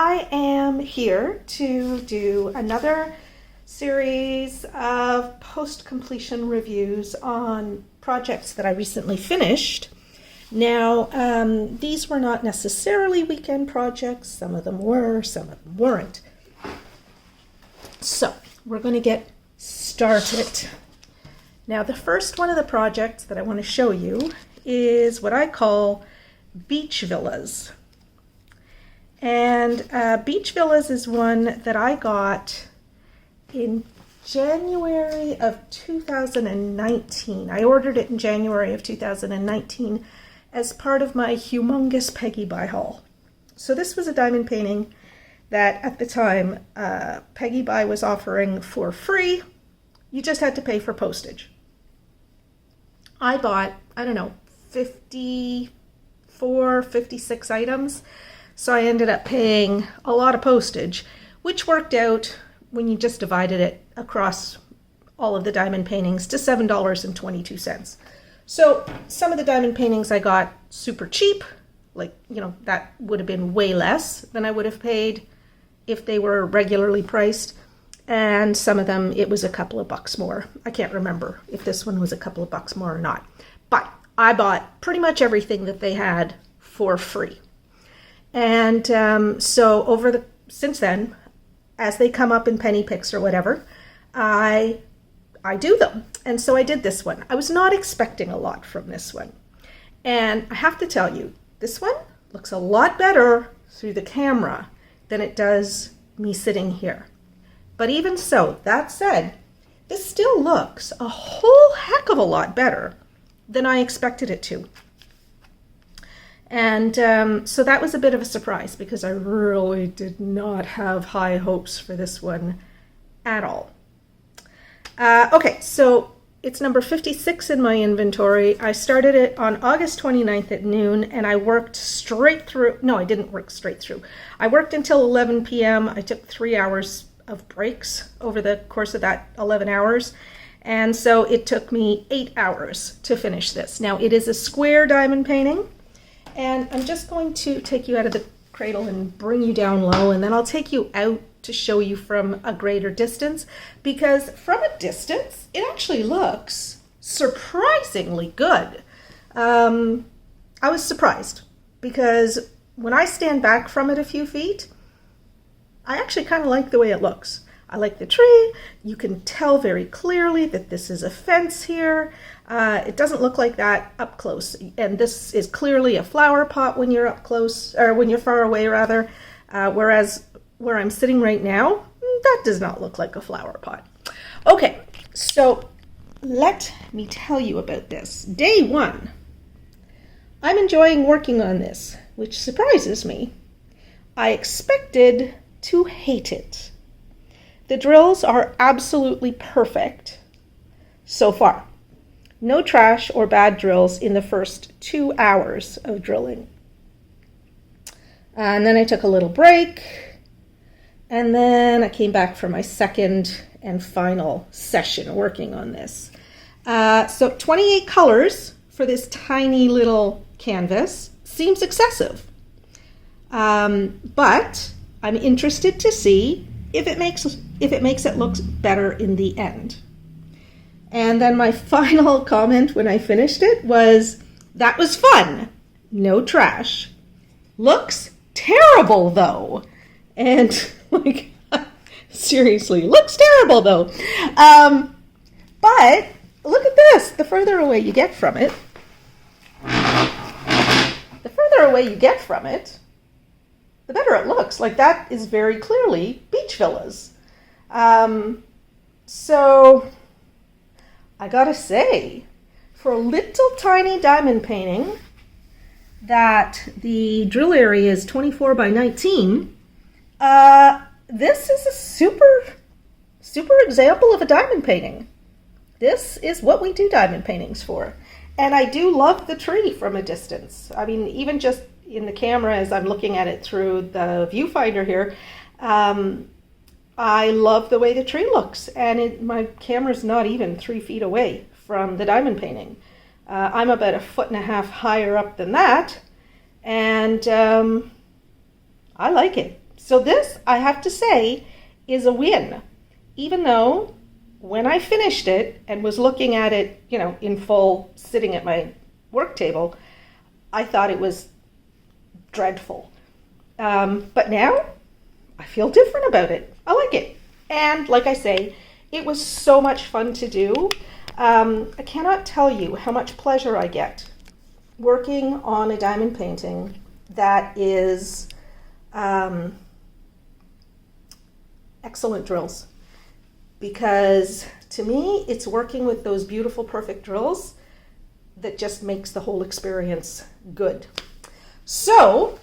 I am here to do another series of post-completion reviews on projects that I recently finished. Now, these were not necessarily weekend projects. Some of them were, some of them weren't. So, we're going to get started. Now, the first one of the projects that I want to show you is what I call beach villas. And beach villas is one that I got in January of 2019. I ordered it in January of 2019 as part of my humongous Peggy Buy haul. So this was a diamond painting that at the time Peggy Buy was offering for free. You just had to pay for postage. I bought, 54, 56 items. So I ended up paying a lot of postage, which worked out when you just divided it across all of the diamond paintings to $7.22. So some of the diamond paintings I got super cheap, that would have been way less than I would have paid if they were regularly priced. And some of them, it was a couple of bucks more. I can't remember if this one was a couple of bucks more or not. But I bought pretty much everything that they had for free. And so since then, as they come up in penny picks or whatever, I do them. And so I did this one. I was not expecting a lot from this one. And I have to tell you, this one looks a lot better through the camera than it does me sitting here. But even so, that said, this still looks a whole heck of a lot better than I expected it to. And so that was a bit of a surprise because I really did not have high hopes for this one at all. Okay, so it's number 56 in my inventory. I started it on August 29th at noon and I worked straight through. No, I didn't work straight through. I worked until 11 p.m. I took 3 hours of breaks over the course of that 11 hours. And so it took me 8 hours to finish this. Now it is a square diamond painting. And I'm just going to take you out of the cradle and bring you down low, and then I'll take you out to show you from a greater distance, because from a distance, it actually looks surprisingly good. I was surprised, because when I stand back from it a few feet, I actually kind of like the way it looks. I like the tree. You can tell very clearly that this is a fence here. It doesn't look like that up close. And this is clearly a flower pot when you're up close, or when you're far away rather. Whereas where I'm sitting right now, that does not look like a flower pot. Okay, so let me tell you about this. Day one. I'm enjoying working on this, which surprises me. I expected to hate it. The drills are absolutely perfect so far. No trash or bad drills in the first 2 hours of drilling. And then I took a little break, and then I came back for my second and final session working on this. So 28 colors for this tiny little canvas seems excessive. But I'm interested to see if it makes it look better in the end. And then my final comment when I finished it was, that was fun, no trash. Looks terrible though. And seriously, looks terrible though. But look at this, the further away you get from it, the better it looks. Like, that is very clearly beach villas. So I gotta say, for a little tiny diamond painting that the drill area is 24 by 19, this is a super example of a diamond painting. This is what we do diamond paintings for. And I do love the tree from a distance. I mean, even just in the camera as I'm looking at it through the viewfinder here, I love the way the tree looks, and my camera's not even 3 feet away from the diamond painting. I'm about 1.5 feet higher up than that, and I like it. So this, I have to say, is a win. Even though when I finished it and was looking at it, you know, in full, sitting at my work table, I thought it was dreadful. But now I feel different about it. I like it. And like I say, it was so much fun to do. I cannot tell you how much pleasure I get working on a diamond painting that is excellent drills. Because to me, it's working with those beautiful, perfect drills that just makes the whole experience good. So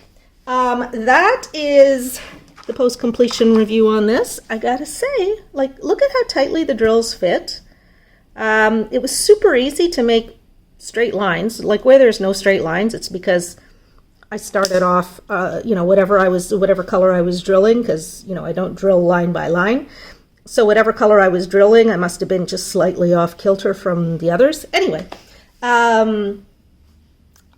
that is the post-completion review on this. I gotta say, like, look at how tightly the drills fit. It was super easy to make straight lines. Like where there's no straight lines, it's because I started off, you know, whatever color I was drilling, because, you know, I don't drill line by line. So whatever color I was drilling, I must have been just slightly off kilter from the others. Anyway, I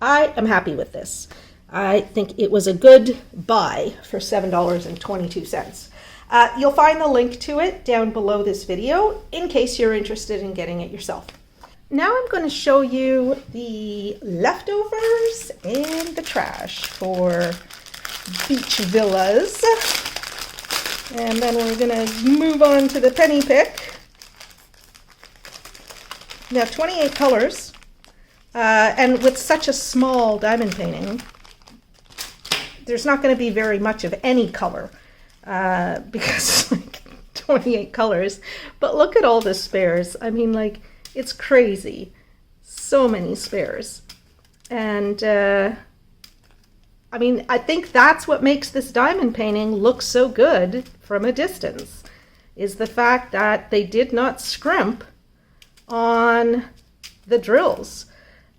am happy with this. I think it was a good buy for $7.22. You'll find the link to it down below this video in case you're interested in getting it yourself. Now I'm going to show you the leftovers and the trash for beach villas. And then we're going to move on to the penny pick. We have 28 colors. And with such a small diamond painting, there's not going to be very much of any color because like 28 colors. But look at all the spares. I mean, like, it's crazy. So many spares. And I mean, I think that's what makes this diamond painting look so good from a distance, is the fact that they did not scrimp on the drills,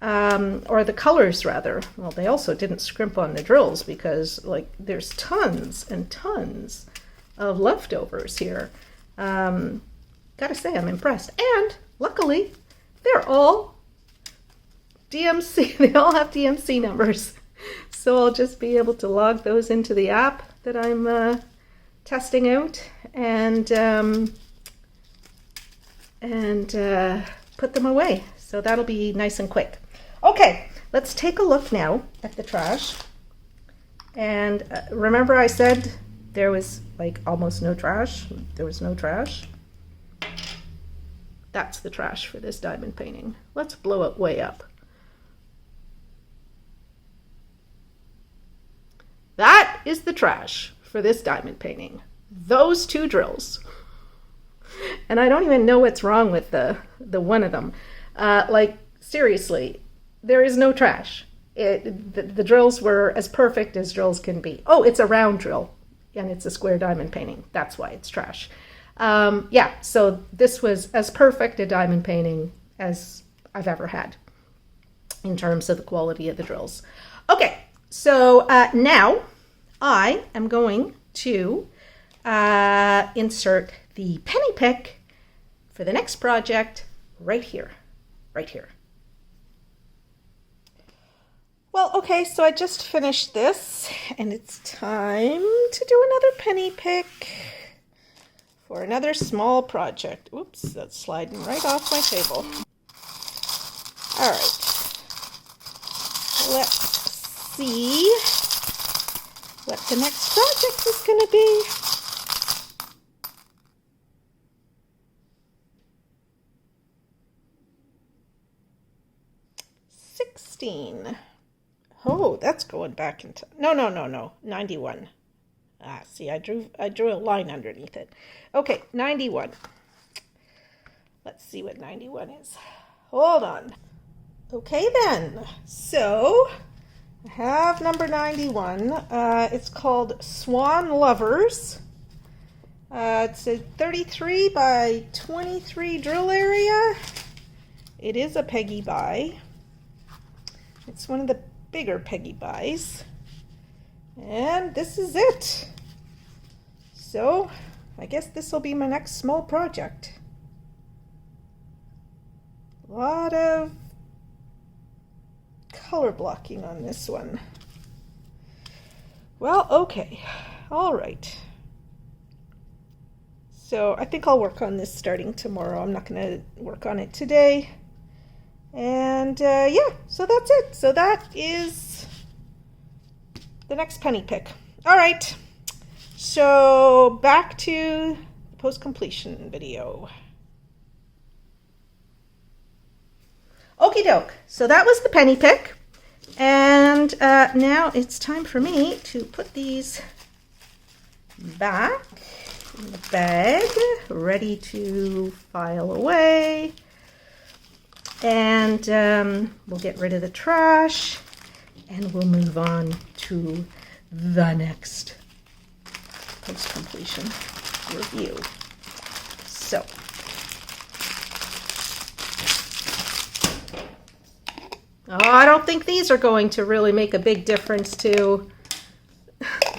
or the colors rather. Well, they also didn't scrimp on the drills because, like, there's tons and tons of leftovers here. Gotta say, I'm impressed. And luckily, they're all DMC. They all have DMC numbers. So I'll just be able to log those into the app that I'm testing out and put them away. So that'll be nice and quick. Okay, let's take a look now at the trash. And remember I said there was like almost no trash? There was no trash. That's the trash for this diamond painting. Let's blow it way up. That is the trash for this diamond painting. Those two drills. And I don't even know what's wrong with the one of them. Like, seriously, there is no trash. The drills were as perfect as drills can be. Oh, it's a round drill, and it's a square diamond painting. That's why it's trash. Yeah, so this was as perfect a diamond painting as I've ever had in terms of the quality of the drills. Okay. So now I am going to insert the penny pick for the next project right here, right here. Well, okay, so I just finished this and it's time to do another penny pick for another small project. Oops, that's sliding right off my table. All right, let's see what the next project is going to be. Oh, that's going back into no, 91. See, I drew a line underneath it. Okay, 91. Let's see what 91 is. Hold on. Okay then. So I have number 91. It's called Swan Lovers. It's a 33 by 23 drill area. It is a Peggy buy. It's one of the bigger Peggy buys. And this is it. So I guess this will be my next small project. A lot of color blocking on this one. Well, okay. All right. So I think I'll work on this starting tomorrow. I'm not going to work on it today. And yeah, so that's it. So that is the next penny pick. All right. So back to the post-completion video. Okie doke. So that was the penny pick. And now it's time for me to put these back in the bag, ready to file away. And we'll get rid of the trash and we'll move on to the next post-completion review. So, I don't think these are going to really make a big difference to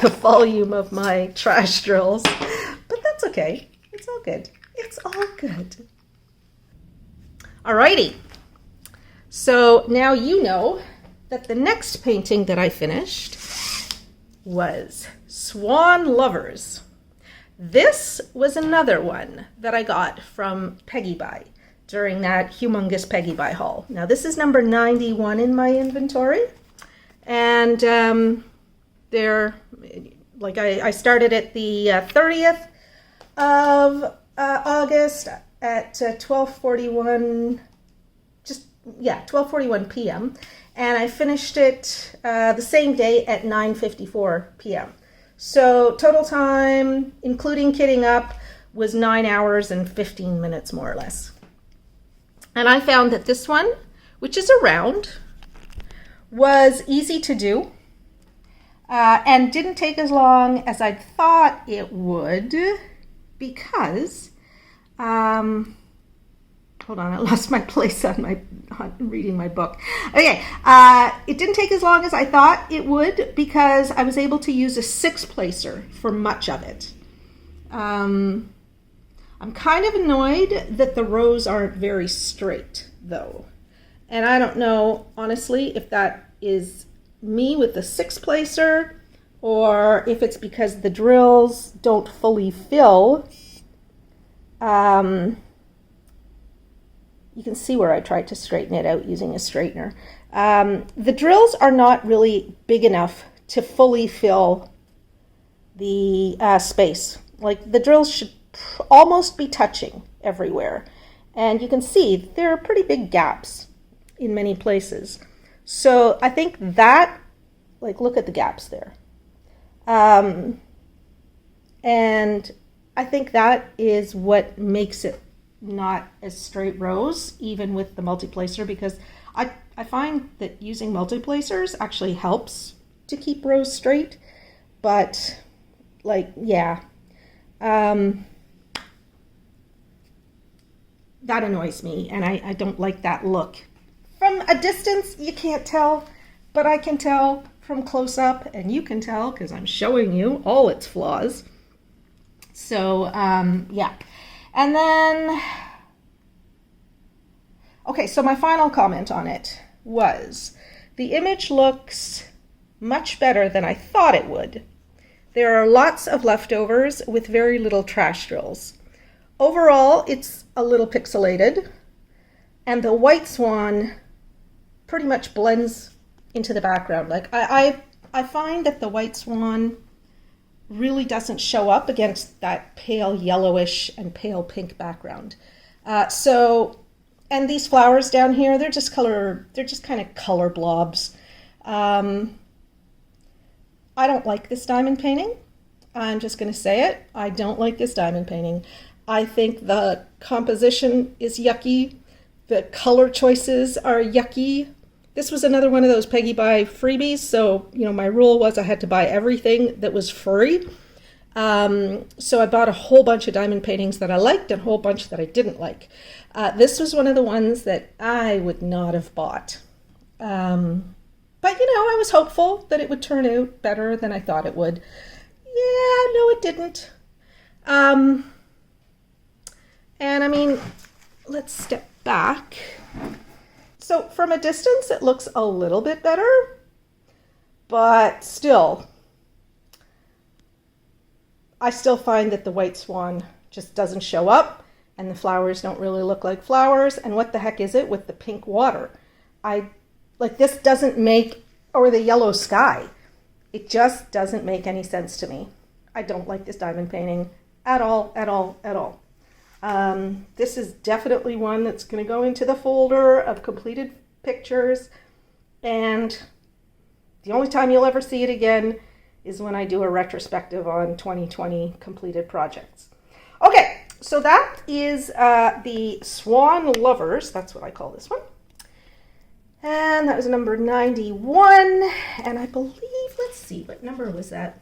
the volume of my trash drills, but that's okay. It's all good. It's all good. Alrighty. So now you know that the next painting that I finished was Swan Lovers. This was another one that I got from Peggy Buy during that humongous Peggy Buy haul. Now this is number 91 in my inventory, and they're like I started at the 30th of August at 12:41, 12:41 p.m. and I finished it the same day at 9:54 p.m. So total time, including kitting up, was 9 hours and 15 minutes more or less. And I found that this one, which is a round, was easy to do and didn't take as long as I thought it would because, hold on, I lost my place on reading my book. Okay, it didn't take as long as I thought it would because I was able to use a 6-placer for much of it. I'm kind of annoyed that the rows aren't very straight, though. And I don't know, honestly, if that is me with the 6-placer or if it's because the drills don't fully fill. You can see where I tried to straighten it out using a straightener. The drills are not really big enough to fully fill the space. Like the drills should almost be touching everywhere. And you can see there are pretty big gaps in many places. So I think that, like, look at the gaps there. And I think that is what makes it not as straight rows, even with the multi-placer, because I find that using multi-placers actually helps to keep rows straight. But, like, yeah. That annoys me, and I don't like that look. From a distance, you can't tell, but I can tell from close up, and you can tell because I'm showing you all its flaws. So, yeah. And then, okay, so my final comment on it was the image looks much better than I thought it would. There are lots of leftovers with very little trash drills. Overall, it's a little pixelated, and the white swan pretty much blends into the background. Like I find that the white swan really doesn't show up against that pale yellowish and pale pink background. And these flowers down here, they're just kind of color blobs. I don't like this diamond painting. I'm just going to say it. I don't like this diamond painting. I think the composition is yucky. The color choices are yucky. This was another one of those Peggy Buy freebies. So, my rule was I had to buy everything that was free. So I bought a whole bunch of diamond paintings that I liked and a whole bunch that I didn't like. This was one of the ones that I would not have bought. But, I was hopeful that it would turn out better than I thought it would. Yeah, no, it didn't. And I mean, let's step back. So from a distance, it looks a little bit better, but still, I still find that the white swan just doesn't show up, and the flowers don't really look like flowers. And what the heck is it with the pink water? This doesn't make, or the yellow sky. It just doesn't make any sense to me. I don't like this diamond painting at all, at all, at all. This is definitely one that's going to go into the folder of completed pictures, and the only time you'll ever see it again is when I do a retrospective on 2020 completed projects. Okay, so that is the Swan Lovers. That's what I call this one. And that was number 91. And I believe, let's see, what number was that?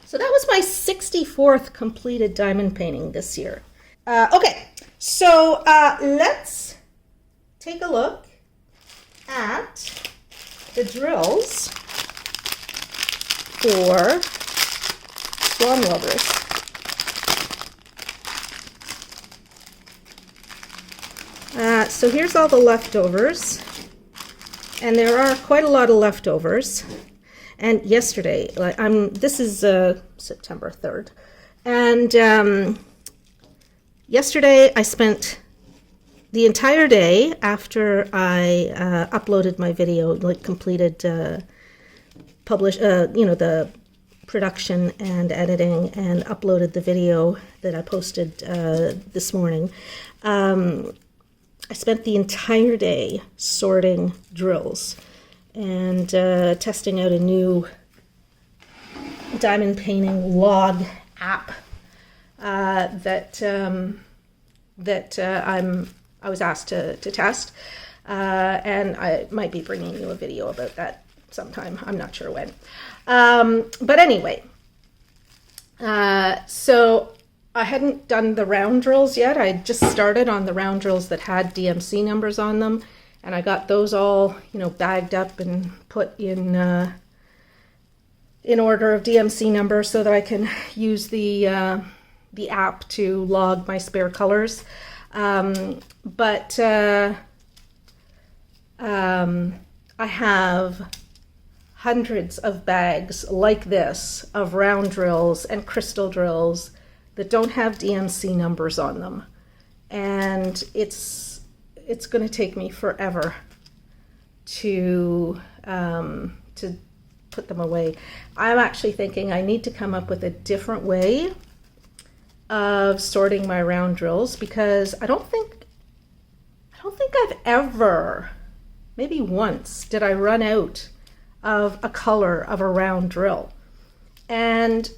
So that was my 64th completed diamond painting this year. Okay, so let's take a look at the drills for Swan Lovers. So here's all the leftovers, and there are quite a lot of leftovers. And yesterday, this is September 3rd, and yesterday I spent the entire day after I uploaded my video, completed, the production and editing, and uploaded the video that I posted this morning. I spent the entire day sorting drills and testing out a new diamond painting log app that I was asked to test, and I might be bringing you a video about that sometime. I'm not sure when. But anyway, so I hadn't done the round drills yet. I just started on the round drills that had DMC numbers on them, and I got those all, bagged up and put in order of DMC number so that I can use the app to log my spare colors. But I have hundreds of bags like this of round drills and crystal drills that don't have DMC numbers on them, and it's going to take me forever to put them away. I'm actually thinking I need to come up with a different way of sorting my round drills, because I don't think I've ever, maybe once, did I run out of a color of a round drill. And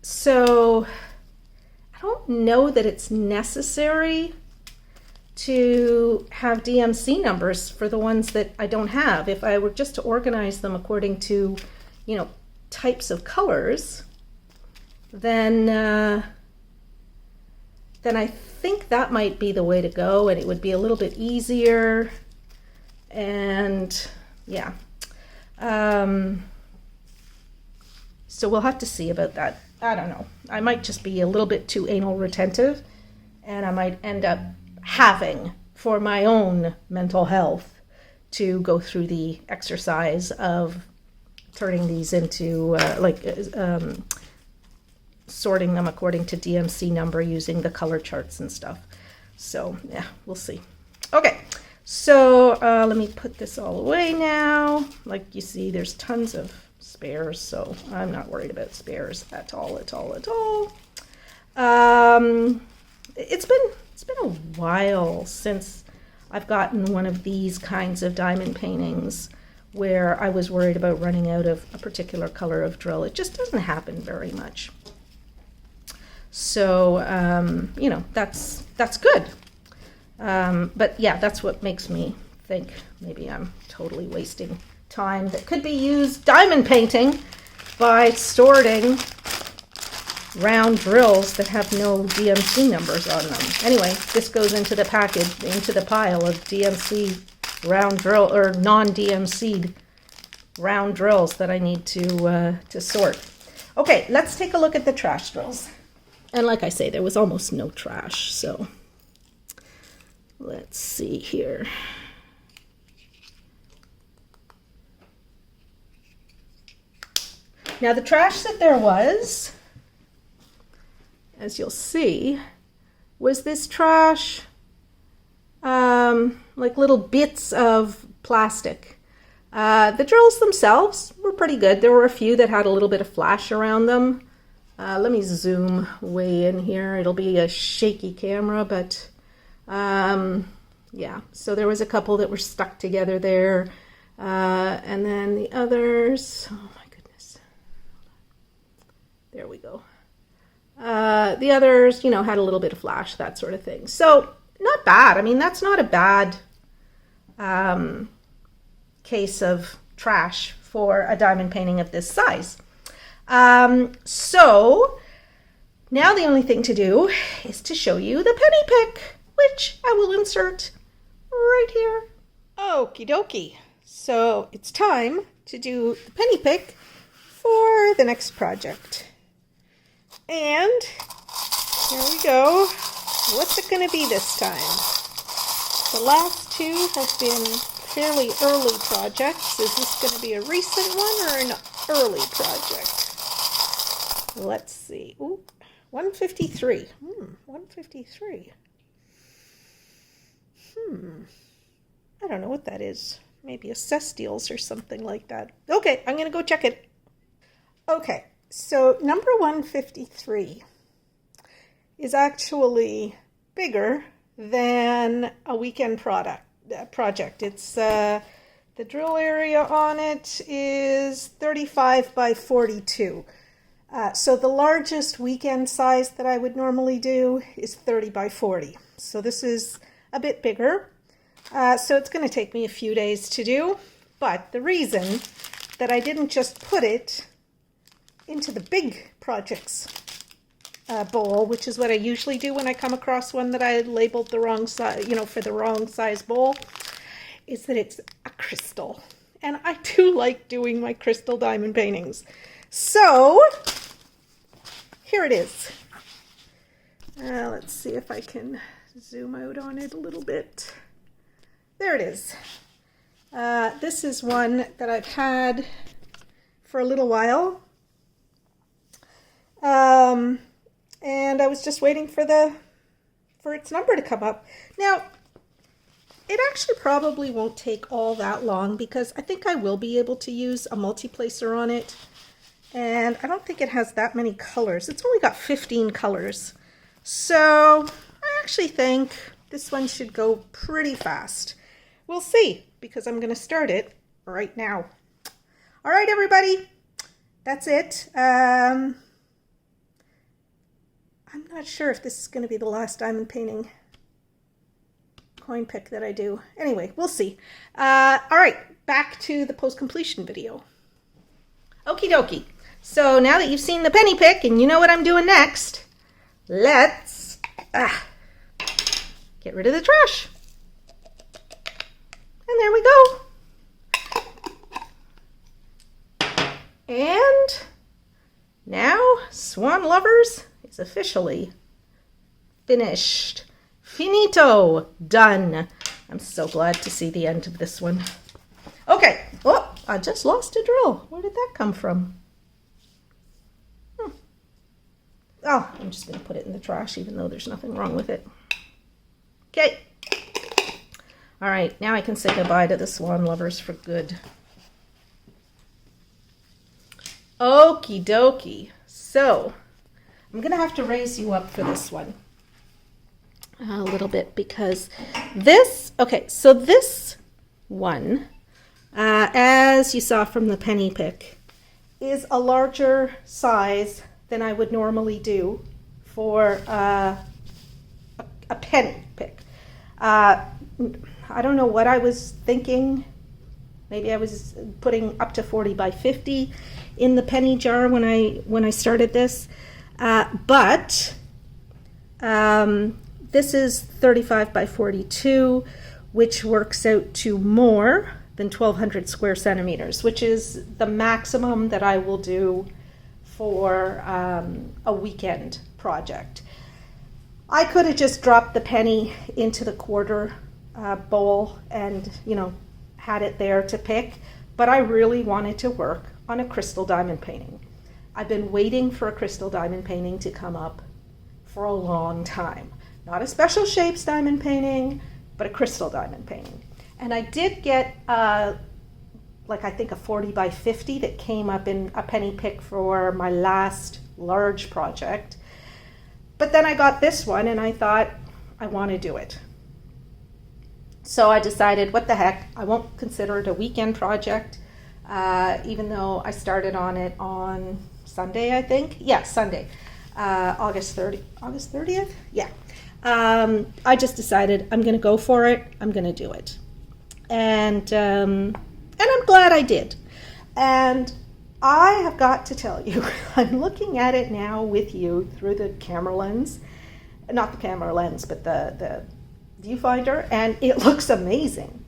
so I don't know that it's necessary to have DMC numbers for the ones that I don't have. If I were just to organize them according to, types of colors, then I think that might be the way to go, and it would be a little bit easier. And yeah, so we'll have to see about that. I don't know. I might just be a little bit too anal retentive, and I might end up having, for my own mental health, to go through the exercise of turning these into sorting them according to DMC number using the color charts and stuff. So yeah, we'll see. Okay, so let me put this all away now. Like you see, there's tons of spares, so I'm not worried about spares at all. It's been a while since I've gotten one of these kinds of diamond paintings where I was worried about running out of a particular color of drill. It just doesn't happen very much. So that's good. But yeah, that's what makes me think maybe I'm totally wasting time that could be used diamond painting by sorting round drills that have no DMC numbers on them. Anyway, this goes into the package, into the pile of DMC round drill or non-DMC'd round drills that I need to sort. Okay, let's take a look at the trash drills. And like I say, there was almost no trash, so let's see here. Now the trash that there was, as you'll see, was this trash, like little bits of plastic. The drills themselves were pretty good. There were a few that had a little bit of flash around them. Let me zoom way in here. It'll be a shaky camera, but yeah. So there was a couple that were stuck together there. And then the others, oh my goodness. There we go. The others, you know, had a little bit of flash, that sort of thing. So not bad. I mean, that's not a bad case of trash for a diamond painting of this size. So now the only thing to do is to show you the penny pick, which I will insert right here. Okie dokie. So it's time to do the penny pick for the next project. And here we go. What's it going to be this time? The last two have been fairly early projects. Is this going to be a recent one or an early project? Let's see. Ooh, 153. 153. I don't know what that is. Maybe a cestials or something like that. Okay, I'm going to go check it. Okay, so number 153 is actually bigger than a weekend project. It's the drill area on it is 35 by 42. So the largest weekend size that I would normally do is 30 by 40. So this is a bit bigger. So it's going to take me a few days to do. But the reason that I didn't just put it into the big projects bowl, which is what I usually do when I come across one that I labeled the wrong size, you know, for the wrong size bowl, is that it's a crystal. And I do like doing my crystal diamond paintings. So here it is. Let's see if I can zoom out on it a little bit. There it is. This is one that I've had for a little while. And I was just waiting for its number to come up. Now, it actually probably won't take all that long because I think I will be able to use a multi-placer on it. And I don't think it has that many colors. It's only got 15 colors. So I actually think this one should go pretty fast. We'll see, because I'm going to start it right now. All right, everybody, that's it. I'm not sure if this is going to be the last diamond painting coin pick that I do. Anyway, we'll see. All right, back to the post-completion video. Okie dokie. So now that you've seen the penny pick and you know what I'm doing next, let's get rid of the trash. And there we go. And now Swan Lovers is officially finished. Finito. Done. I'm so glad to see the end of this one. Okay. Oh, I just lost a drill. Where did that come from? Oh, I'm just going to put it in the trash even though there's nothing wrong with it. Okay. All right, now I can say goodbye to the Swan Lovers for good. Okie dokie. So, I'm going to have to raise you up for this one a little bit because this, okay, so this one, as you saw from the penny pick, is a larger size than I would normally do for a penny pick. I don't know what I was thinking. Maybe I was putting up to 40 by 50 in the penny jar when I started this. But this is 35 by 42, which works out to more than 1,200 square centimeters, which is the maximum that I will do for a weekend project. I could have just dropped the penny into the quarter bowl and, you know, had it there to pick, but I really wanted to work on a crystal diamond painting. I've been waiting for a crystal diamond painting to come up for a long time. Not a special shapes diamond painting, but a crystal diamond painting. And I did get I think a 40 by 50 that came up in a penny pick for my last large project. But then I got this one and I thought, I want to do it. So I decided, what the heck, I won't consider it a weekend project, even though I started on it on Sunday, I think. Yeah, Sunday, August 30th? Yeah. I just decided I'm going to go for it. I'm going to do it. And I'm glad I did. And I have got to tell you, I'm looking at it now with you through the camera lens. Not the camera lens, but the viewfinder, and it looks amazing.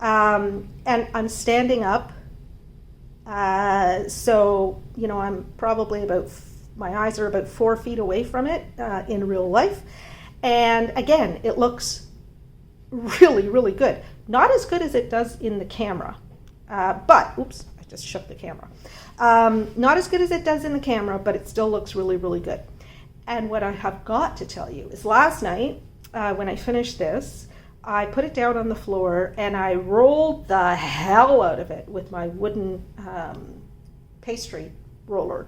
And I'm standing up, so I'm probably my eyes are about 4 feet away from it in real life, and again, it looks really, really good. Not as good as it does in the camera, but oops, I just shook the camera. Not as good as it does in the camera, but it still looks really, really good. And what I have got to tell you is last night, when I finished this, I put it down on the floor and I rolled the hell out of it with my wooden pastry roller.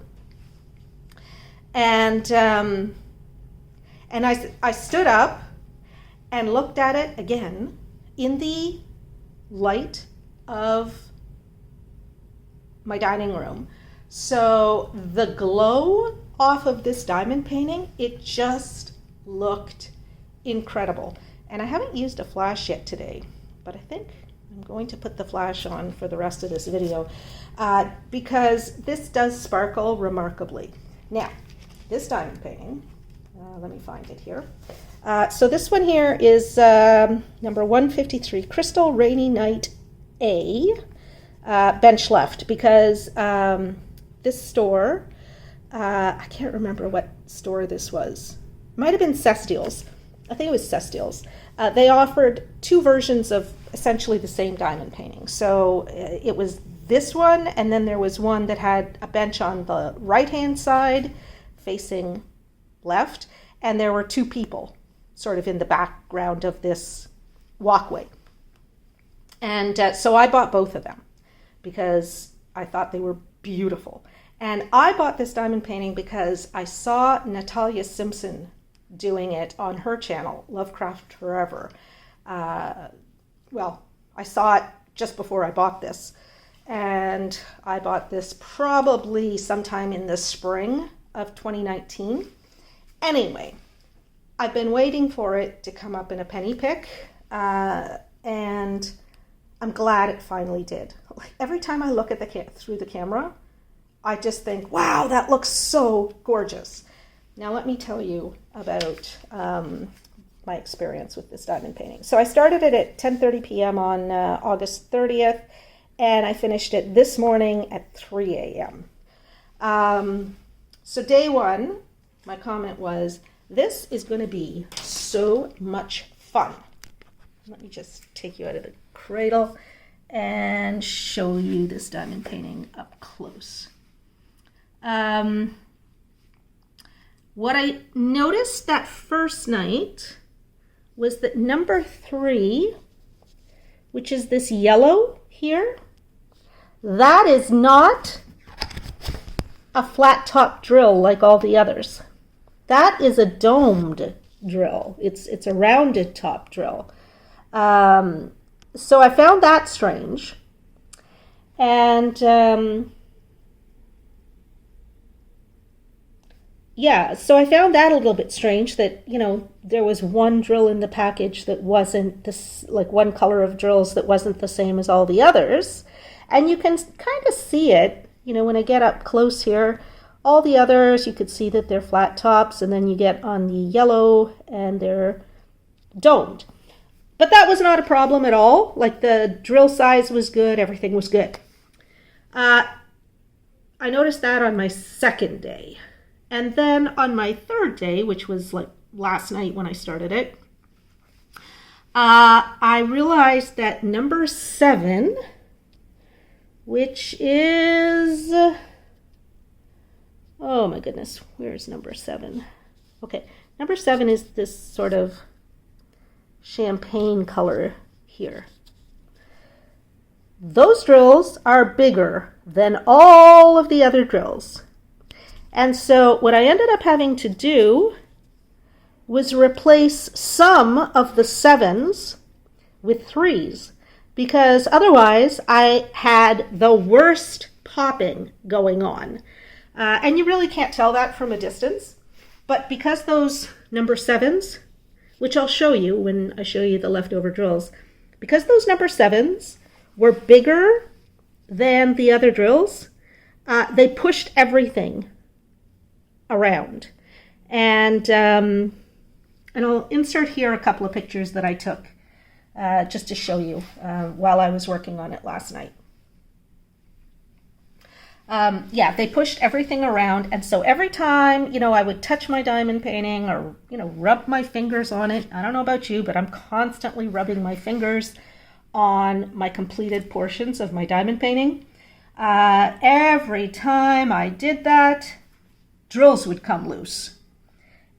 And I stood up and looked at it again in the light of my dining room. So the glow off of this diamond painting, it just looked incredible. And I haven't used a flash yet today, but I think I'm going to put the flash on for the rest of this video because this does sparkle remarkably. Now, this diamond painting, let me find it here. So this one here is number 153, Crystal Rainy Night A, bench left, because this store, I can't remember what store this was. It might have been Cestile's. I think it was Cestile's. They offered 2 versions of essentially the same diamond painting. So it was this one, and then there was one that had a bench on the right-hand side facing left, and there were 2 people sort of in the background of this walkway. And so I bought both of them because I thought they were beautiful. And I bought this diamond painting because I saw Natalia Simpson doing it on her channel, Lovecraft Forever. Well, I saw it just before I bought this. And I bought this probably sometime in the spring of 2019. Anyway, I've been waiting for it to come up in a penny pick, and I'm glad it finally did. Like, every time I look at through the camera, I just think, wow, that looks so gorgeous. Now let me tell you about my experience with this diamond painting. So I started it at 10:30 p.m. on August 30th, and I finished it this morning at 3 a.m. So day one, my comment was, this is going to be so much fun. Let me just take you out of the cradle and show you this diamond painting up close. What I noticed that first night was that number 3, which is this yellow here, that is not a flat top drill like all the others. That is a domed drill. It's a rounded top drill. So I found that strange. And yeah, so I found that a little bit strange that, there was one drill in the package that wasn't this, like one color of drills that wasn't the same as all the others. And you can kind of see it, when I get up close here. All the others, you could see that they're flat tops, and then you get on the yellow and they're domed. But that was not a problem at all. Like, the drill size was good, everything was good. I noticed that on my second day. And then on my third day, which was like last night when I started it, I realized that number 7, which is Oh my goodness, where's number 7? Okay, number 7 is this sort of champagne color here. Those drills are bigger than all of the other drills. And so what I ended up having to do was replace some of the 7s with 3s, because otherwise I had the worst popping going on. And you really can't tell that from a distance. But because those number 7s, which I'll show you when I show you the leftover drills, because those number 7s were bigger than the other drills, they pushed everything around. And I'll insert here a couple of pictures that I took just to show you while I was working on it last night. Yeah, they pushed everything around, and so every time, I would touch my diamond painting or, rub my fingers on it. I don't know about you, but I'm constantly rubbing my fingers on my completed portions of my diamond painting. Every time I did that, drills would come loose,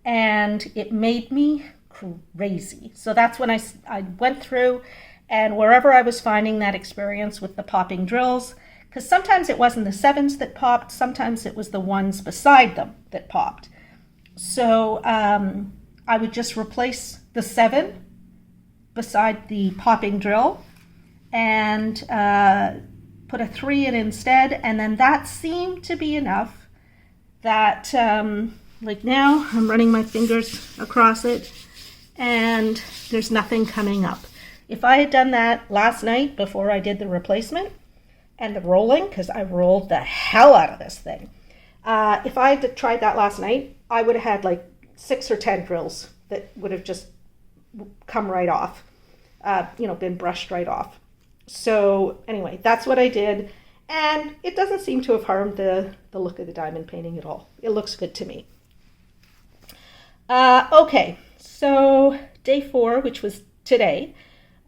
and it made me crazy. So that's when I went through, and wherever I was finding that experience with the popping drills, because sometimes it wasn't the 7s that popped, sometimes it was the ones beside them that popped. So I would just replace the 7 beside the popping drill and put a 3 in instead, and then that seemed to be enough that, like now, I'm running my fingers across it and there's nothing coming up. If I had done that last night before I did the replacement, and the rolling, because I rolled the hell out of this thing. If I had tried that last night, I would have had like 6 or 10 drills that would have just come right off, been brushed right off. So anyway, that's what I did. And it doesn't seem to have harmed the look of the diamond painting at all. It looks good to me. Okay, so day 4, which was today.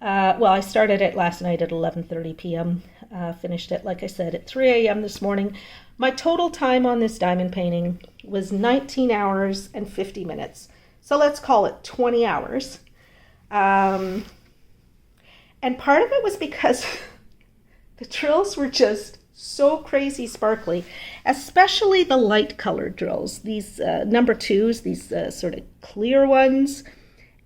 I started it last night at 11:30 p.m., finished it, like I said, at 3 a.m. this morning. My total time on this diamond painting was 19 hours and 50 minutes. So let's call it 20 hours. And part of it was because the drills were just so crazy sparkly, especially the light colored drills, these number 2s, these sort of clear ones.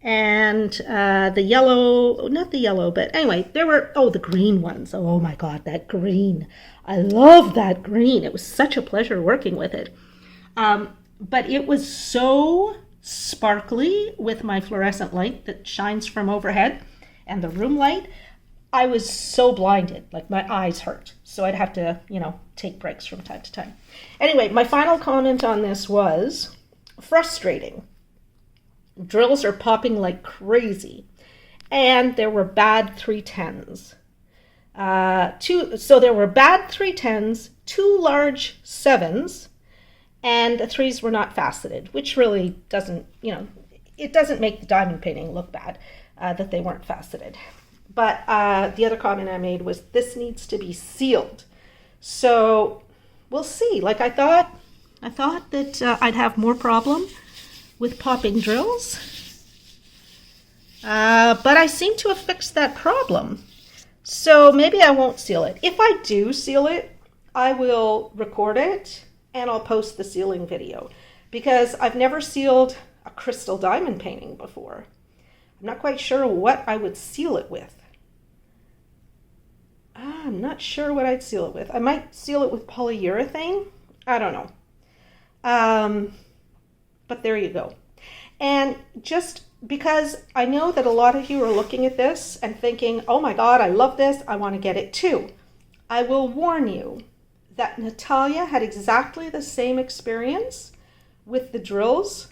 And the yellow, not the yellow, but anyway, there were, the green ones. Oh my God, that green. I love that green. It was such a pleasure working with it. But it was so sparkly with my fluorescent light that shines from overhead and the room light. I was so blinded, like my eyes hurt. So I'd have to, take breaks from time to time. Anyway, my final comment on this was frustrating. Drills are popping like crazy, and there were bad 310s. So there were bad 310s, 2 large 7s, and the 3s were not faceted, which really doesn't, it doesn't make the diamond painting look bad that they weren't faceted. But the other comment I made was this needs to be sealed. So we'll see. Like I thought that I'd have more problem with popping drills, but I seem to have fixed that problem. So maybe I won't seal it. If I do seal it, I will record it and I'll post the sealing video, because I've never sealed a crystal diamond painting before. I'm not quite sure what I would seal it with. I'm not sure what I'd seal it with. I might seal it with polyurethane. I don't know. But there you go. And just because I know that a lot of you are looking at this and thinking, oh my God, I love this, I want to get it too. I will warn you that Natalia had exactly the same experience with the drills,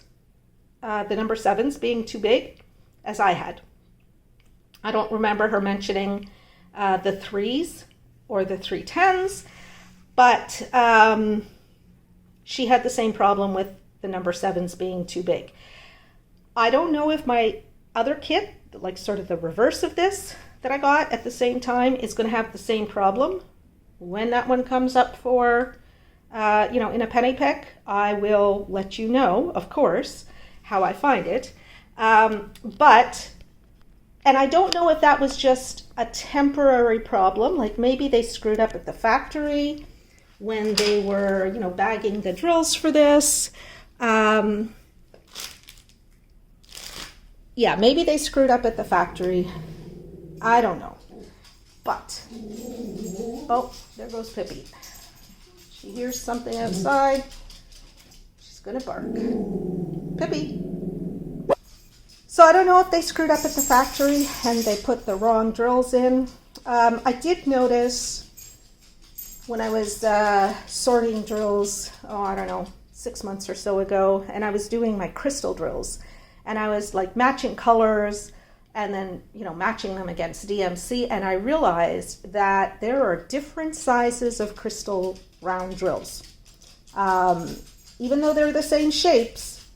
the number 7s being too big, as I had. I don't remember her mentioning the 3s or the 310s, but she had the same problem with the number 7s being too big. I don't know if my other kit, like sort of the reverse of this that I got at the same time, is going to have the same problem when that one comes up for in a penny pick, I will let you know, of course, how I find it. And I don't know if that was just a temporary problem, like maybe they screwed up at the factory when they were, bagging the drills for this. Yeah, maybe they screwed up at the factory. I don't know. But, oh, there goes Pippi. She hears something outside. She's gonna bark. Pippi. So I don't know if they screwed up at the factory and they put the wrong drills in. I did notice when I was sorting drills, I don't know, 6 months or so ago, and I was doing my crystal drills, and I was like matching colors and then, matching them against DMC, and I realized that there are different sizes of crystal round drills. Even though they're the same shapes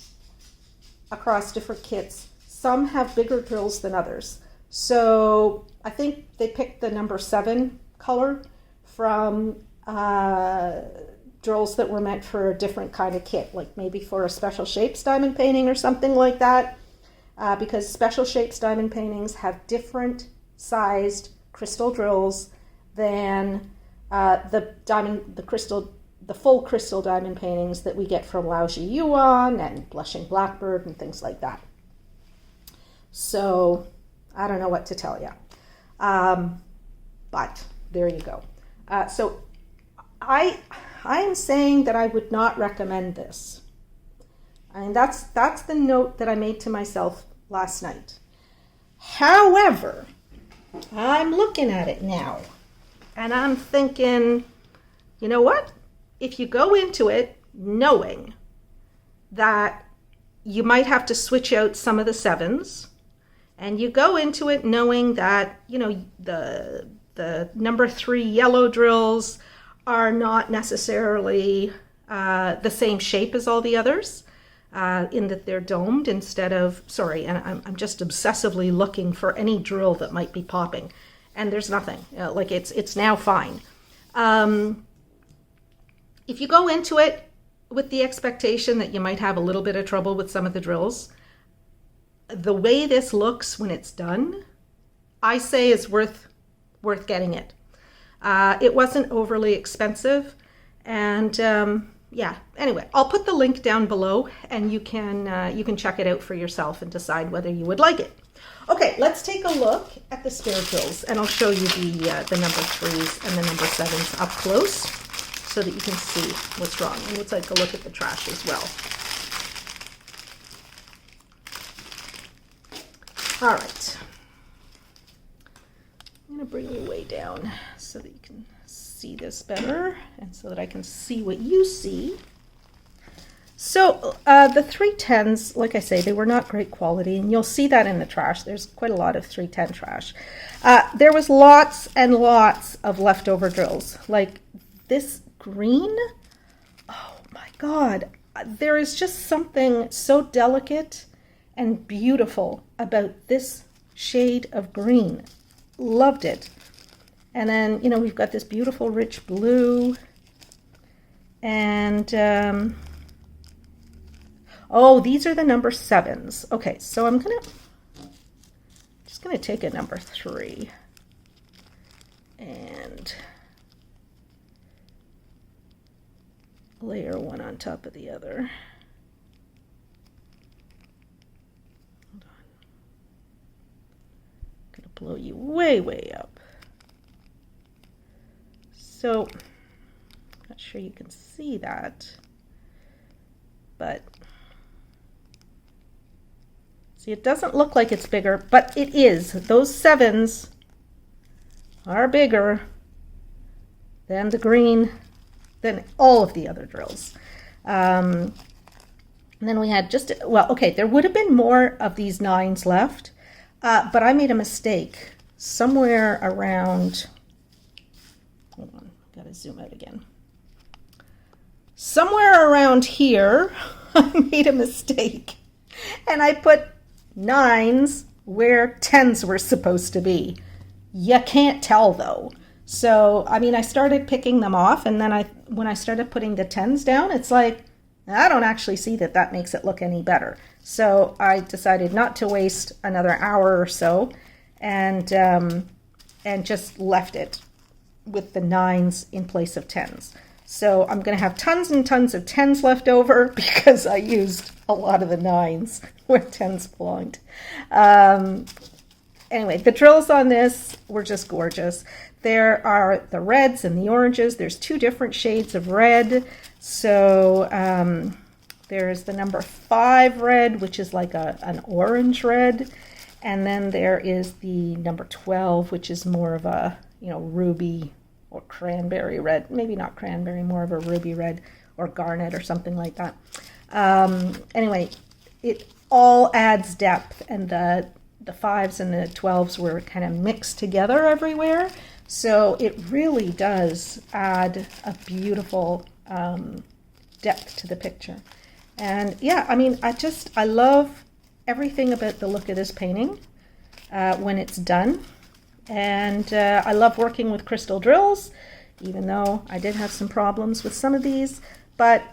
across different kits, some have bigger drills than others. So I think they picked the number 7 color from drills that were meant for a different kind of kit, like maybe for a special shapes diamond painting or something like that, because special shapes diamond paintings have different sized crystal drills than the full crystal diamond paintings that we get from Laoji Yuan and Blushing Blackbird and things like that. So I don't know what to tell you, but there you go. So I am saying that I would not recommend this. I mean, that's the note that I made to myself last night. However, I'm looking at it now and I'm thinking, you know what? If you go into it knowing that you might have to switch out some of the 7s, and you go into it knowing that, the number 3 yellow drills are not necessarily the same shape as all the others, in that they're domed instead of, and I'm just obsessively looking for any drill that might be popping, and there's nothing. It's now fine. If you go into it with the expectation that you might have a little bit of trouble with some of the drills, the way this looks when it's done, I say is worth getting it. It wasn't overly expensive, and anyway, I'll put the link down below, and you can check it out for yourself and decide whether you would like it. Okay, let's take a look at the spare drills, and I'll show you the number 3s and the number 7s up close so that you can see what's wrong. And we'll take a look at the trash as well. All right, I'm going to bring you way down so that you can see this better and so that I can see what you see. So the 310s, like I say, they were not great quality, and you'll see that in the trash. There's quite a lot of 310 trash. There was lots and lots of leftover drills, like this green. Oh my God, there is just something so delicate and beautiful about this shade of green. Loved it. And then, we've got this beautiful rich blue. And, these are the number 7s. Okay, so I'm just gonna take a number 3 and layer one on top of the other. Blow you way, way up. So, not sure you can see that, but see, it doesn't look like it's bigger, but it is. Those 7s are bigger than the green, than all of the other drills. And then we had there would have been more of these 9s left. But I made a mistake somewhere around, hold on, gotta zoom out again. Somewhere around here, I made a mistake. And I put 9s where 10s were supposed to be. You can't tell though. So, I mean, I started picking them off, and then when I started putting the 10s down, it's like, I don't actually see that that makes it look any better. So I decided not to waste another hour or so, and just left it with the 9s in place of 10s. So I'm going to have tons and tons of 10s left over because I used a lot of the 9s where 10s belonged. Anyway, the drills on this were just gorgeous. There are the reds and the oranges. There's 2 different shades of red. So there's the number 5 red, which is like an orange red. And then there is the number 12, which is more of a, ruby or cranberry red. Maybe not cranberry, more of a ruby red or garnet or something like that. Anyway, it all adds depth, and the 5s and the 12s were kind of mixed together everywhere. So it really does add a beautiful depth to the picture. And yeah, I mean, I love everything about the look of this painting when it's done. And I love working with crystal drills, even though I did have some problems with some of these, but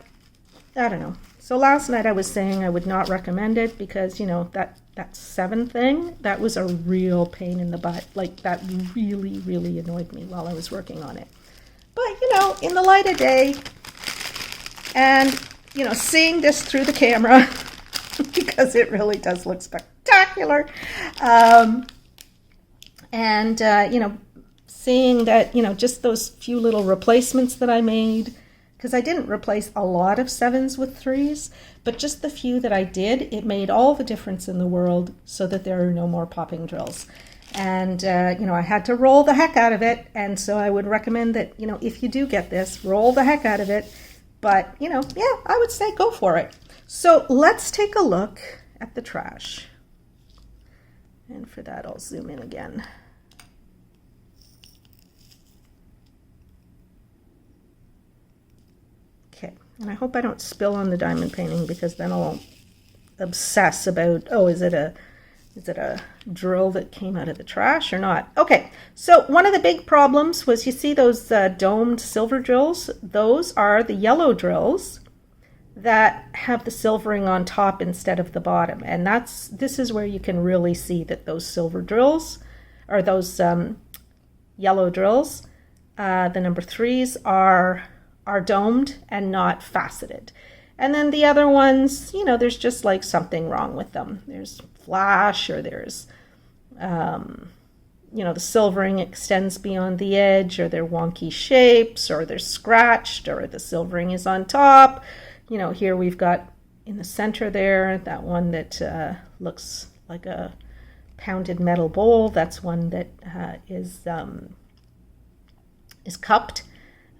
I don't know. So last night I was saying I would not recommend it because, that 7 thing, that was a real pain in the butt. Like, that really, really annoyed me while I was working on it. But, in the light of day and, seeing this through the camera, because it really does look spectacular, seeing that, just those few little replacements that I made, because I didn't replace a lot of 7s with 3s, but just the few that I did, it made all the difference in the world so that there are no more popping drills. And, I had to roll the heck out of it. And so I would recommend that, if you do get this, roll the heck out of it. But, yeah, I would say go for it. So let's take a look at the trash. And for that, I'll zoom in again. Okay, and I hope I don't spill on the diamond painting, because then I'll obsess about, is it a drill that came out of the trash or not? Okay, so one of the big problems was, you see those domed silver drills? Those are the yellow drills that have the silvering on top instead of the bottom. And this is where you can really see that those silver drills, or those yellow drills, the number 3s are domed and not faceted. And then the other ones, there's just like something wrong with them. There's flash, or there's, the silvering extends beyond the edge, or they're wonky shapes, or they're scratched, or the silvering is on top. Here we've got in the center there, that one that looks like a pounded metal bowl. That's one that is cupped.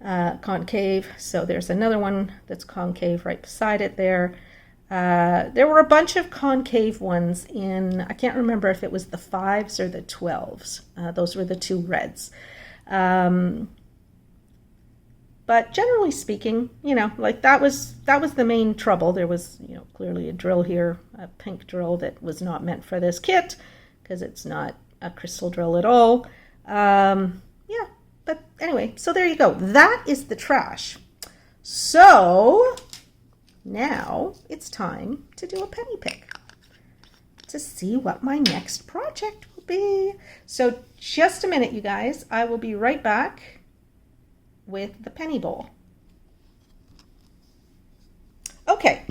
Concave. So there's another one that's concave right beside it there. There were a bunch of concave ones in, I can't remember if it was the 5s or the 12s. Those were the 2 reds. But generally speaking, like that was the main trouble. There was, clearly a drill here, a pink drill that was not meant for this kit, because it's not a crystal drill at all. Yeah. But anyway, so there you go. That is the trash. So now it's time to do a penny pick to see what my next project will be. So just a minute, you guys. I will be right back with the penny bowl. Okay,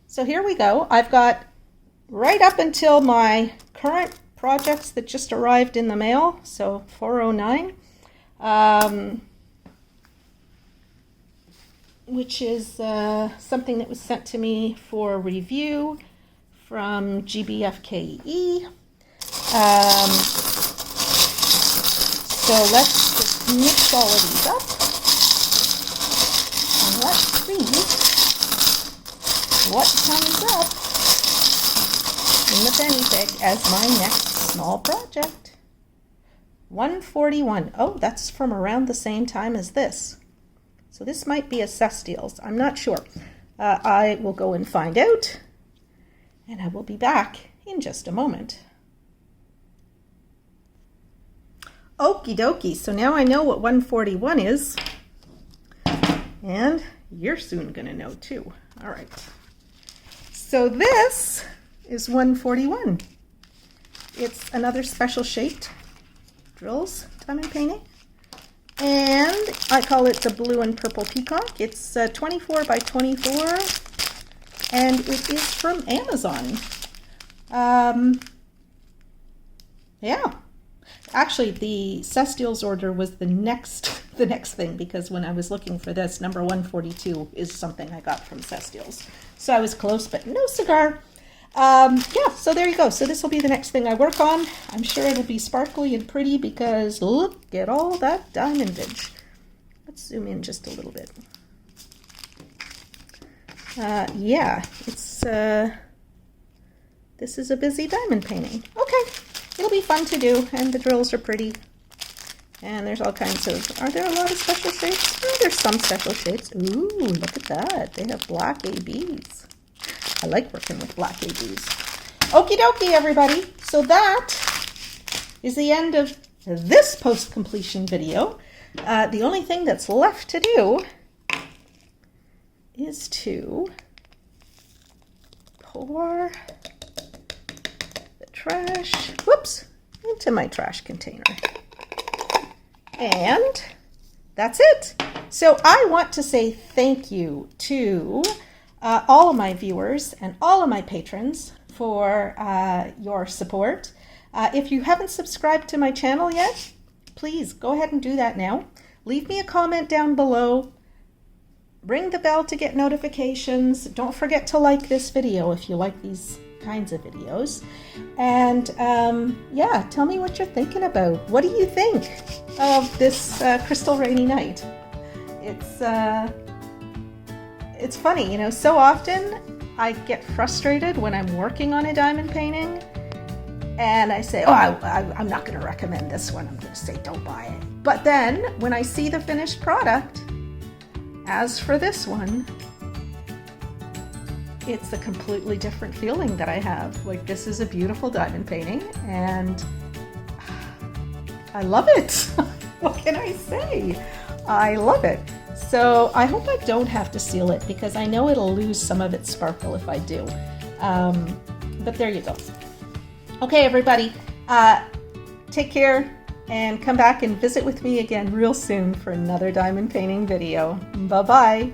so here we go. I've got right up until my current projects that just arrived in the mail, so 409. Which is something that was sent to me for review from GBFKE. So let's just mix all of these up, and let's see what comes up in the penny pick as my next small project. 141. Oh, that's from around the same time as this. So this might be a Cestials. I'm not sure. I will go and find out, and I will be back in just a moment. Okie dokie, so now I know what 141 is, and you're soon gonna know too. All right, so this is 141. It's another special shaped drills diamond painting, and I call it the blue and purple peacock. It's 24 by 24, and it is from Amazon. Yeah, actually the Cestials order was the next thing, because when I was looking for this, number 142 is something I got from Cestials. So I was close, but no cigar. Yeah, so there you go. So this will be the next thing I work on. I'm sure it'll be sparkly and pretty because look at all that diamondage. Let's zoom in just a little bit. Yeah, it's this is a busy diamond painting. Okay, it'll be fun to do, and the drills are pretty. And there's all kinds of, are there a lot of special shapes? Oh, there's some special shapes. Ooh, look at that. They have black ABs. I like working with black ABs. Okie dokie, everybody. So that is the end of this post-completion video. The only thing that's left to do is to pour the trash, whoops, into my trash container. And that's it. So I want to say thank you to all of my viewers and all of my patrons for your support. If you haven't subscribed to my channel yet, please go ahead and do that now. Leave me a comment down below. Ring the bell to get notifications. Don't forget to like this video if you like these kinds of videos. And yeah, tell me what you're thinking about. What do you think of this crystal rainy night? It's funny, you know, so often I get frustrated when I'm working on a diamond painting and I say, oh, I'm not going to recommend this one. I'm going to say, don't buy it. But then when I see the finished product, as for this one, it's a completely different feeling that I have. Like, this is a beautiful diamond painting and I love it. What can I say? I love it. So I hope I don't have to seal it because I know it'll lose some of its sparkle if I do. But there you go. Okay, everybody, take care and come back and visit with me again real soon for another diamond painting video. Bye-bye.